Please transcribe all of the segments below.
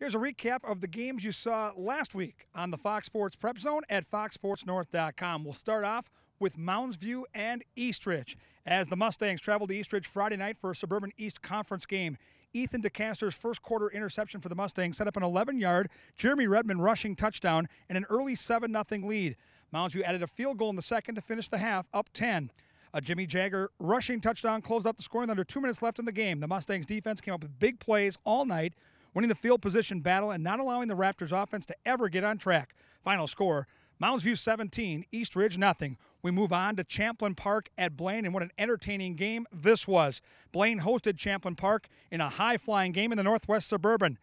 Here's a recap of the games you saw last week on the Fox Sports Prep Zone at foxsportsnorth.com. We'll start off with Mounds View and Eastridge as the Mustangs traveled to Eastridge Friday night for a Suburban East Conference game. Ethan DeCaster's first quarter interception for the Mustangs set up an 11-yard Jeremy Redmond rushing touchdown and an early 7-0 lead. Mounds View added a field goal in the second to finish the half up 10. A Jimmy Jagger rushing touchdown closed out the scoring with under 2 minutes left in the game. The Mustangs defense came up with big plays all night, winning the field position battle and not allowing the Raptors offense to ever get on track. Final score, Mounds View 17, Eastridge nothing. We move on to Champlin Park at Blaine, and what an entertaining game this was. Blaine hosted Champlin Park in a high-flying game in the Northwest Suburban.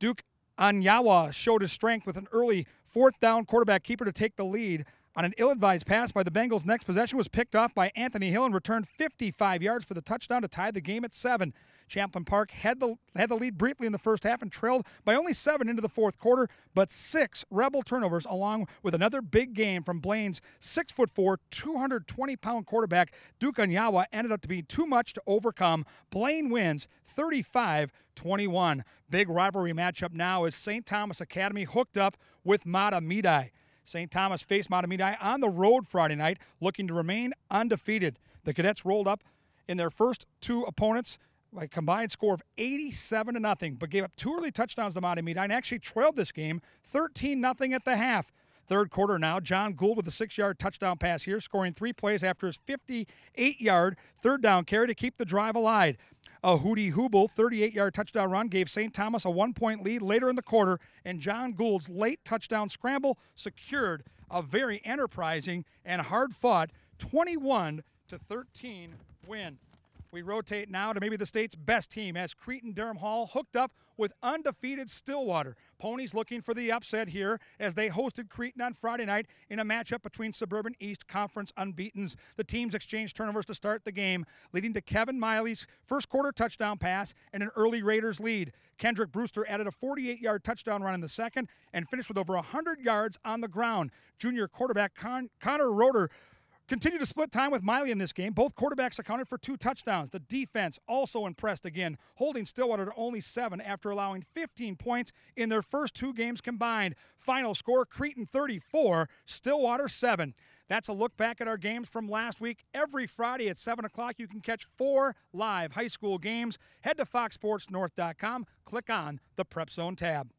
Duke Anyawa showed his strength with an early fourth-down quarterback keeper to take the lead. On an ill-advised pass by the Bengals, next possession was picked off by Anthony Hill and returned 55 yards for the touchdown to tie the game at 7. Champlin Park had the lead briefly in the first half and trailed by only 7 into the fourth quarter, but 6 Rebel turnovers along with another big game from Blaine's 6'4", 220-pound quarterback Duke Anyawa ended up to be too much to overcome. Blaine wins 35-21. Big rivalry matchup now as St. Thomas Academy hooked up with Madhumita. St. Thomas faced Madhumita on the road Friday night, looking to remain undefeated. The Cadets rolled up in their first 2 opponents by a combined score of 87-0, but gave up 2 early touchdowns to Madhumita and actually trailed this game 13-0 at the half. Third quarter now, John Gould with a 6-yard touchdown pass here, scoring 3 plays after his 58-yard third down carry to keep the drive alive. A Hootie Hooble 38-yard touchdown run gave St. Thomas a 1-point lead later in the quarter, and John Gould's late touchdown scramble secured a very enterprising and hard-fought 21-13 win. We rotate now to maybe the state's best team as Cretin Durham Hall hooked up with undefeated Stillwater. Ponies looking for the upset here as they hosted Cretin on Friday night in a matchup between Suburban East Conference unbeatens. The teams exchanged turnovers to start the game, leading to Kevin Miley's first quarter touchdown pass and an early Raiders lead. Kendrick Brewster added a 48-yard touchdown run in the second and finished with over 100 yards on the ground. Junior quarterback Connor Roeder continued to split time with Miley in this game. Both quarterbacks accounted for 2 touchdowns. The defense also impressed again, holding Stillwater to only 7 after allowing 15 points in their first 2 games combined. Final score, Cretin 34, Stillwater 7. That's a look back at our games from last week. Every Friday at 7 o'clock, you can catch 4 live high school games. Head to foxsportsnorth.com, click on the Prep Zone tab.